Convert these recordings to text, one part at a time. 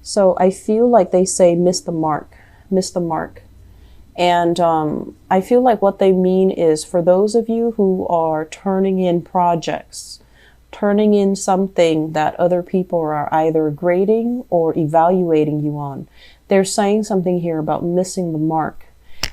So I feel like they say miss the mark, miss the mark. And I feel like what they mean is for those of you who are turning in projects, turning in something that other people are either grading or evaluating you on, they're saying something here about missing the mark.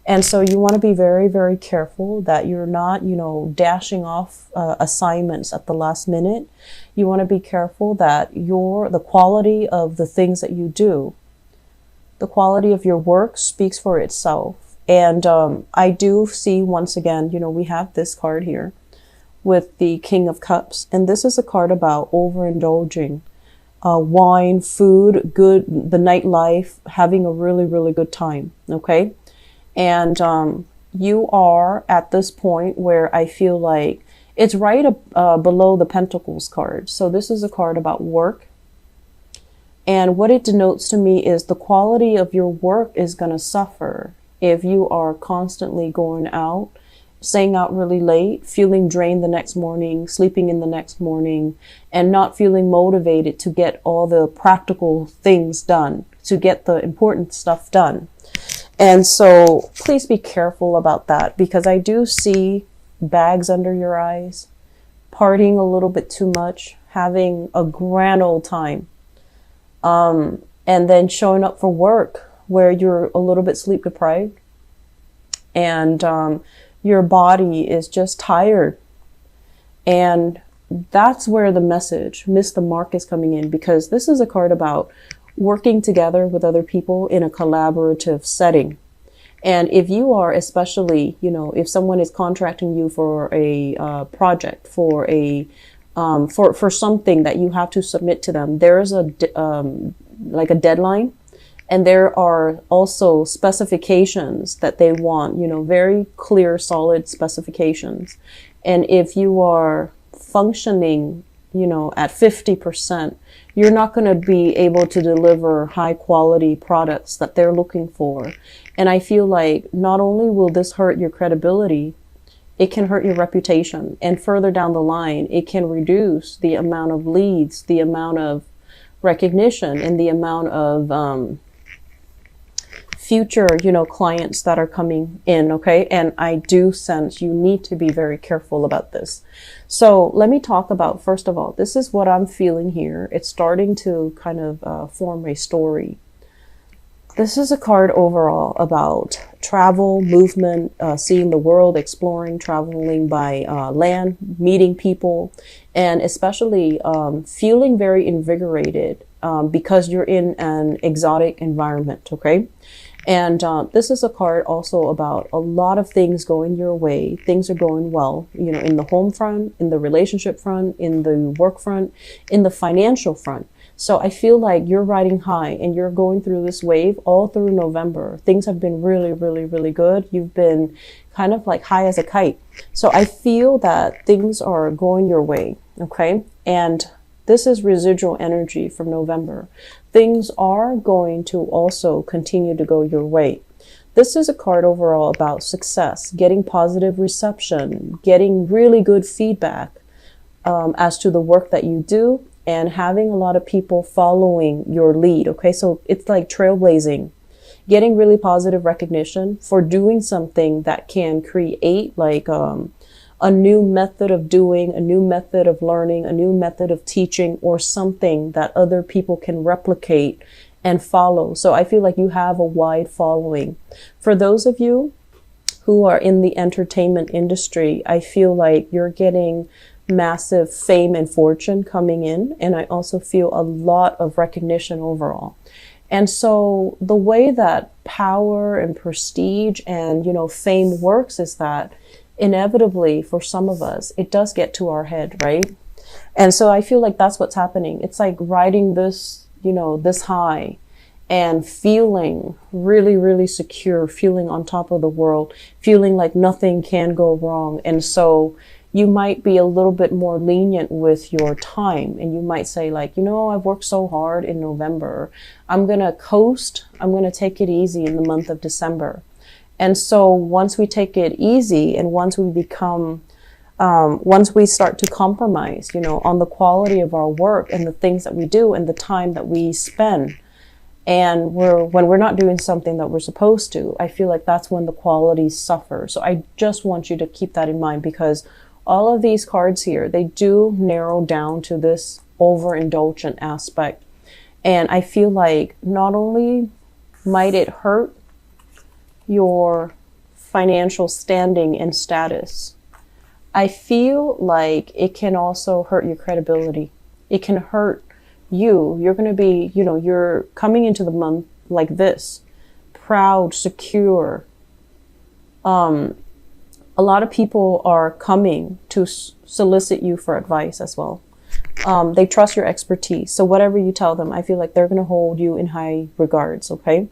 And so you want to be very, very careful that you're not, dashing off assignments at the last minute. You want to be careful that the quality of the things that you do, the quality of your work speaks for itself. And I do see, once again, we have this card here with the King of Cups. And this is a card about overindulging. Wine, food, the nightlife, having a really, really good time. Okay. And you are at this point where I feel like it's right below the Pentacles card. So this is a card about work. And what it denotes to me is the quality of your work is going to suffer if you are constantly going out, staying out really late, feeling drained the next morning, sleeping in the next morning, and not feeling motivated to get all the practical things done, to get the important stuff done. And so please be careful about that, because I do see bags under your eyes, partying a little bit too much, having a grand old time, and then showing up for work where you're a little bit sleep deprived and your body is just tired. And that's where the message, miss the mark, is coming in, because this is a card about working together with other people in a collaborative setting. And if you are, especially, if someone is contracting you for a project, for something that you have to submit to them, there is like a deadline, and there are also specifications that they want, very clear, solid specifications. And if you are functioning, at 50%, you're not going to be able to deliver high quality products that they're looking for. And I feel like not only will this hurt your credibility, it can hurt your reputation. And further down the line, it can reduce the amount of leads, the amount of recognition, and the amount of future, clients that are coming in. Okay. And I do sense you need to be very careful about this. So let me talk about, first of all, this is what I'm feeling here. It's starting to kind of form a story. This is a card overall about travel, movement, seeing the world, exploring, traveling by land, meeting people, and especially feeling very invigorated because you're in an exotic environment. Okay. And this is a card also about a lot of things going your way. Things are going well, in the home front, in the relationship front, in the work front, in the financial front. So I feel like you're riding high and you're going through this wave all through November. Things have been really, really, really good. You've been kind of like high as a kite. So I feel that things are going your way. Okay. And this is residual energy from November. Things are going to also continue to go your way. This is a card overall about success, getting positive reception, getting really good feedback as to the work that you do, and having a lot of people following your lead. Okay, so it's like trailblazing, getting really positive recognition for doing something that can create like a new method of doing, a new method of learning, a new method of teaching, or something that other people can replicate and follow. So I feel like you have a wide following. For those of you who are in the entertainment industry, I feel like you're getting massive fame and fortune coming in. And I also feel a lot of recognition overall. And so the way that power and prestige and, fame works is that inevitably for some of us, it does get to our head, right? And so I feel like that's what's happening. It's like riding this, this high and feeling really, really secure, feeling on top of the world, feeling like nothing can go wrong. And so you might be a little bit more lenient with your time. And you might say like, I've worked so hard in November. I'm going to coast. I'm going to take it easy in the month of December. And so once we take it easy and once we become, once we start to compromise, on the quality of our work and the things that we do and the time that we spend, And when we're not doing something that we're supposed to, I feel like that's when the qualities suffer. So I just want you to keep that in mind, because all of these cards here, they do narrow down to this overindulgent aspect. And I feel like not only might it hurt your financial standing and status, I feel like it can also hurt your credibility. It can hurt you. You're going to be, you're coming into the month like this, proud, secure. A lot of people are coming to solicit you for advice as well. They trust your expertise. So whatever you tell them, I feel like they're going to hold you in high regards. Okay.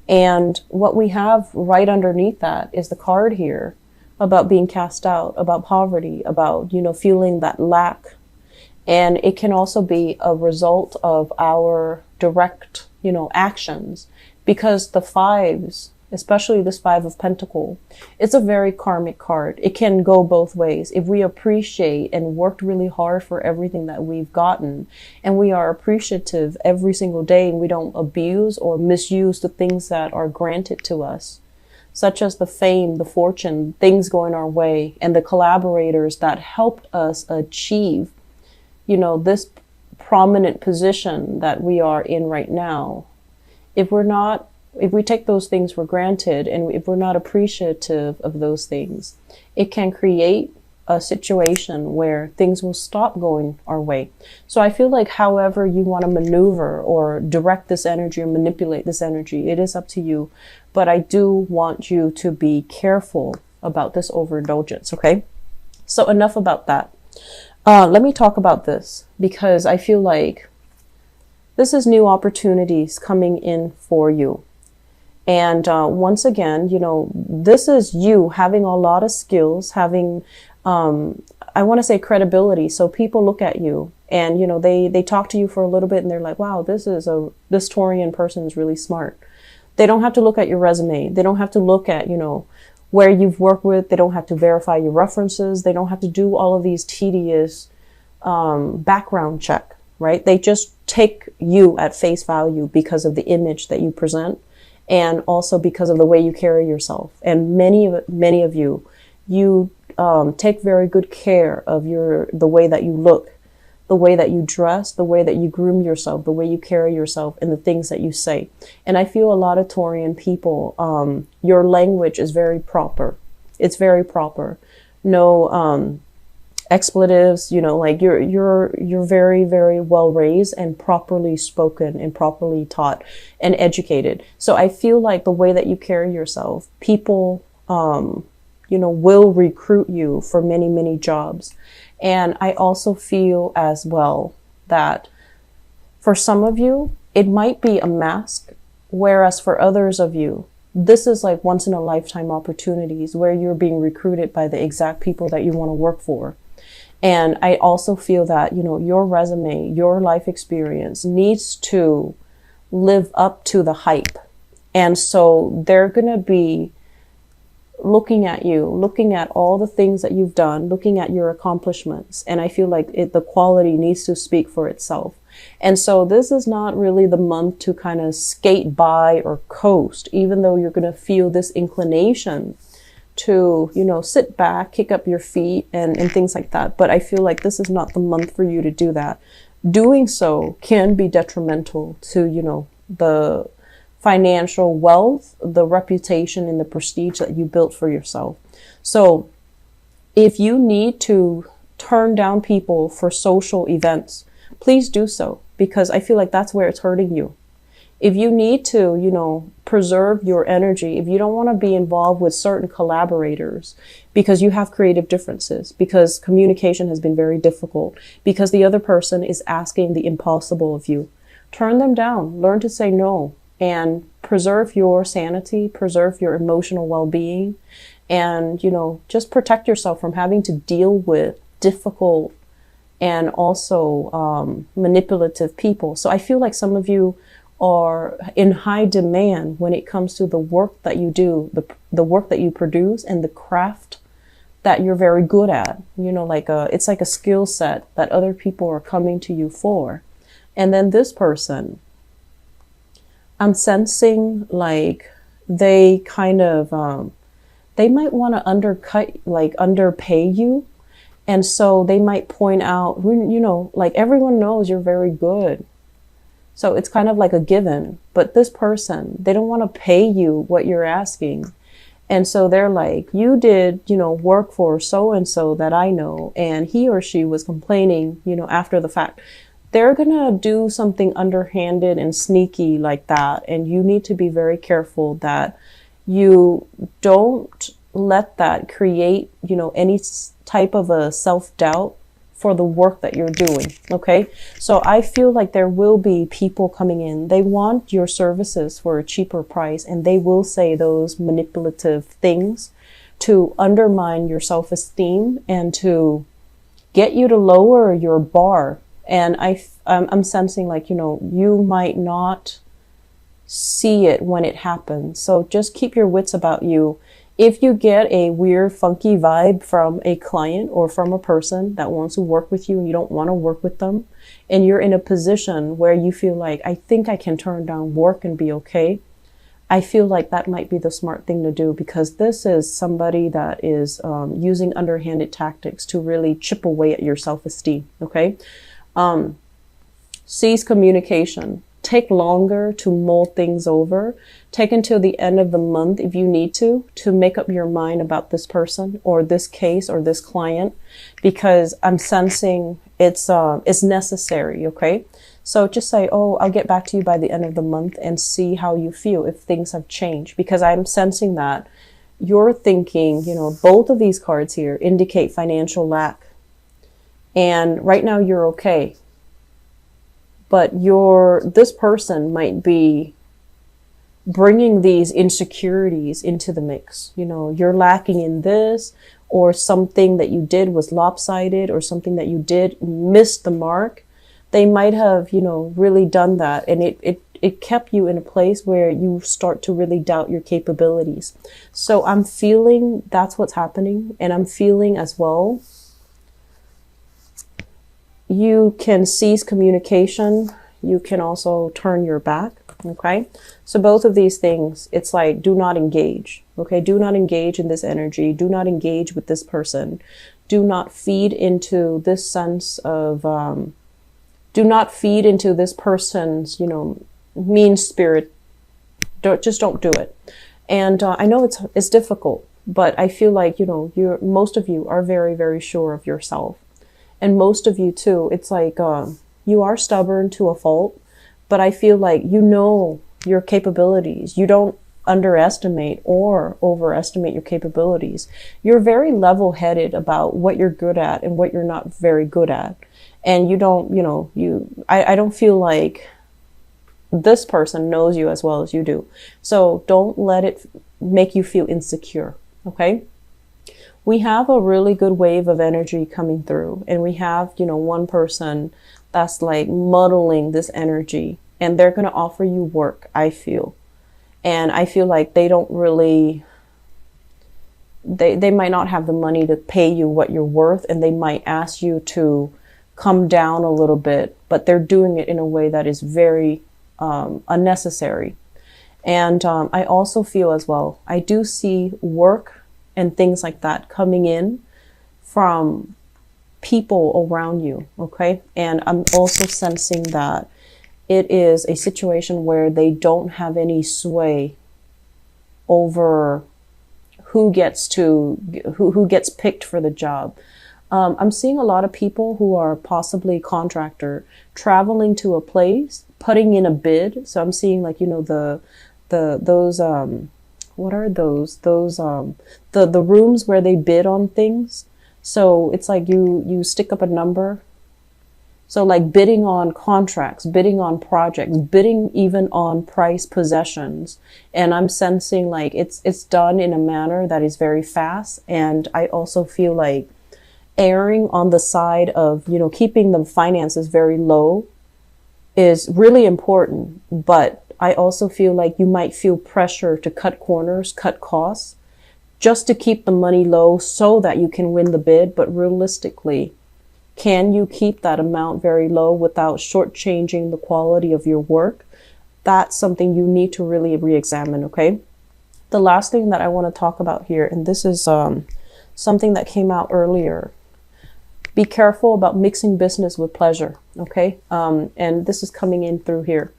And what we have right underneath that is the card here about being cast out, about poverty, about, feeling that lack. And it can also be a result of our direct, actions, because the fives, especially this Five of Pentacles, it's a very karmic card. It can go both ways. If we appreciate and worked really hard for everything that we've gotten, and we are appreciative every single day, and we don't abuse or misuse the things that are granted to us, such as the fame, the fortune, things going our way, and the collaborators that helped us achieve, this prominent position that we are in right now. If we take those things for granted, and if we're not appreciative of those things, it can create a situation where things will stop going our way. So I feel like however you want to maneuver or direct this energy or manipulate this energy, it is up to you. But I do want you to be careful about this overindulgence, okay? So enough about that. Let me talk about this, because I feel like this is new opportunities coming in for you. And once again, this is you having a lot of skills, having, I want to say credibility. So people look at you and, they talk to you for a little bit and they're like, wow, this Taurian person is really smart. They don't have to look at your resume. They don't have to look at, where you've worked with. They don't have to verify your references. They don't have to do all of these tedious background check, right? They just take you at face value because of the image that you present, and also because of the way you carry yourself. And many of you take very good care of the way that you look, the way that you dress, the way that you groom yourself, the way you carry yourself, and the things that you say. And I feel a lot of Taurian people, your language is very proper. It's very proper. No expletives, like you're very, very well raised and properly spoken and properly taught and educated. So I feel like the way that you carry yourself, people, will recruit you for many, many jobs. And I also feel as well that for some of you, it might be a mask, whereas for others of you, this is like once in a lifetime opportunities where you're being recruited by the exact people that you want to work for. And I also feel that, your resume, your life experience needs to live up to the hype. And so they're going to be looking at you, looking at all the things that you've done, looking at your accomplishments. And I feel like the quality needs to speak for itself. And so this is not really the month to kind of skate by or coast, even though you're going to feel this inclination to, sit back, kick up your feet and things like that. But I feel like this is not the month for you to do that. Doing so can be detrimental to, the financial wealth, the reputation, and the prestige that you built for yourself. So if you need to turn down people for social events, please do so, because I feel like that's where it's hurting you. If you need to, preserve your energy, if you don't want to be involved with certain collaborators because you have creative differences, because communication has been very difficult, because the other person is asking the impossible of you, turn them down, learn to say no, and preserve your sanity, preserve your emotional well-being, and, just protect yourself from having to deal with difficult and also manipulative people. So I feel like some of you are in high demand when it comes to the work that you do, the work that you produce, and the craft that you're very good at. It's like a skill set that other people are coming to you for. And then this person, I'm sensing like they kind of, they might want to underpay you. And so they might point out, like everyone knows you're very good. So it's kind of like a given. But this person, they don't want to pay you what you're asking. And so they're like, you did, work for so and so that I know, and he or she was complaining, after the fact. They're going to do something underhanded and sneaky like that. And you need to be very careful that you don't let that create, any type of a self-doubt for the work that you're doing. Okay. So I feel like there will be people coming in. They want your services for a cheaper price, and they will say those manipulative things to undermine your self-esteem and to get you to lower your bar. And I'm sensing like, you might not see it when it happens. So just keep your wits about you. If you get a weird, funky vibe from a client or from a person that wants to work with you and you don't want to work with them, and you're in a position where you feel like, I think I can turn down work and be okay, I feel like that might be the smart thing to do, because this is somebody that is using underhanded tactics to really chip away at your self-esteem. Okay. Cease communication. Take longer to mull things over. Take until the end of the month if you need to make up your mind about this person or this case or this client, because I'm sensing it's necessary. Okay. So just say, oh, I'll get back to you by the end of the month and see how you feel if things have changed, because I'm sensing that you're thinking, both of these cards here indicate financial lack. And right now you're okay. But this person might be bringing these insecurities into the mix. You're lacking in this, or something that you did was lopsided, or something that you did miss the mark. They might have, really done that. And it kept you in a place where you start to really doubt your capabilities. So I'm feeling that's what's happening. And I'm feeling as well, you can cease communication. You can also turn your back. Okay. So both of these things, it's like, do not engage. Okay. Do not engage in this energy. Do not engage with this person. Do not feed into this sense of, do not feed into this person's, mean spirit. Don't do it. And, I know it's difficult, but I feel like, most of you are very, very sure of yourself. And most of you too, it's like, you are stubborn to a fault, but I feel like your capabilities. You don't underestimate or overestimate your capabilities. You're very level-headed about what you're good at and what you're not very good at. And you don't, I don't feel like this person knows you as well as you do. So don't let it make you feel insecure. Okay. We have a really good wave of energy coming through, and we have, one person that's like muddling this energy, and they're going to offer you work, I feel. And I feel like they don't really, they might not have the money to pay you what you're worth, and they might ask you to come down a little bit, but they're doing it in a way that is very unnecessary. And I also feel as well, I do see work and things like that coming in from people around you. Okay. And I'm also sensing that it is a situation where they don't have any sway over who gets picked for the job. I'm seeing a lot of people who are possibly contractor traveling to a place, putting in a bid. So I'm seeing like, those, what are those? The rooms where they bid on things. So it's like you stick up a number. So like bidding on contracts, bidding on projects, bidding even on price possessions. And I'm sensing like it's done in a manner that is very fast. And I also feel like erring on the side of, keeping the finances very low is really important. But I also feel like you might feel pressure to cut corners, cut costs, just to keep the money low so that you can win the bid. But realistically, can you keep that amount very low without shortchanging the quality of your work? that's something you need to really re-examine, okay? The last thing that I want to talk about here, and this is something that came out earlier. Be careful about mixing business with pleasure, okay? And this is coming in through here.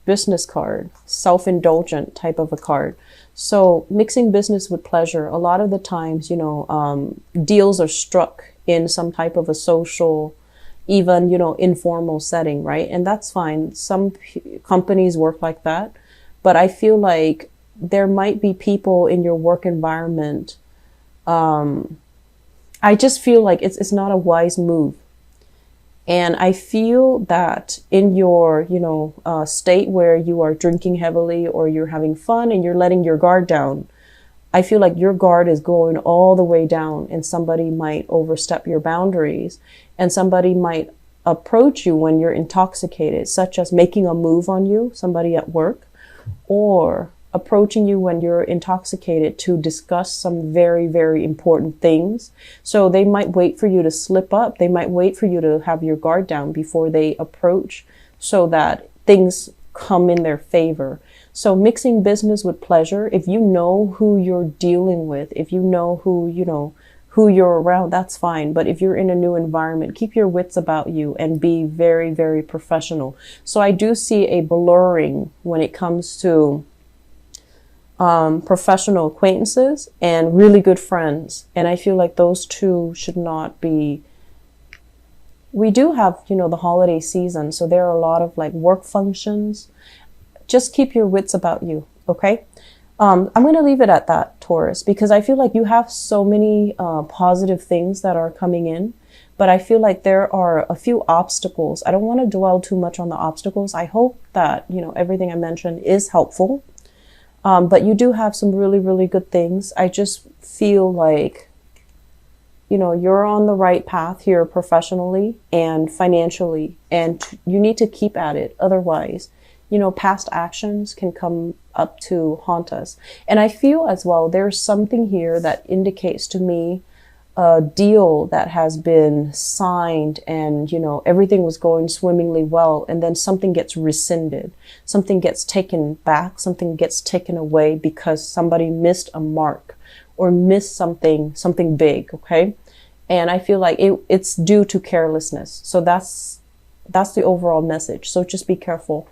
Business card, self-indulgent type of a card. So mixing business with pleasure, a lot of the times, you know, deals are struck in some type of a social, even, you know, informal setting, right? And that's fine. Some companies work like that, but I feel like there might be people in your work environment. I just feel like it's not a wise move. And I feel that in your, you know, state where you are drinking heavily or you're having fun and you're letting your guard down, I feel like your guard is going all the way down, and somebody might overstep your boundaries, and somebody might approach you when you're intoxicated, such as making a move on you, somebody at work, or approaching you when you're intoxicated to discuss some very, very important things. So they might wait for you to slip up. They might wait for you to have your guard down before they approach, so that things come in their favor. So mixing business with pleasure, if you know who you're dealing with, if you know who, you know, who you're around, that's fine. But if you're in a new environment, keep your wits about you and be very, very professional. So I do see a blurring when it comes to professional acquaintances and really good friends. And I feel like those two should not be. We do have, you know, the holiday season, so there are a lot of like work functions. Just keep your wits about you, okay? I'm going to leave it at that, Taurus, because I feel like you have so many positive things that are coming in, but I feel like there are a few obstacles. I don't want to dwell too much on the obstacles. I hope that, you know, everything I mentioned is helpful. But you do have some really, really good things. I just feel like, you know, you're on the right path here professionally and financially, and you need to keep at it. Otherwise, you know, past actions can come up to haunt us. And I feel as well, there's something here that indicates to me a deal that has been signed and, you know, everything was going swimmingly well, and then something gets rescinded, something gets taken back, something gets taken away because somebody missed a mark or missed something big, okay? And I feel like it's due to carelessness. So that's the overall message. So just be careful.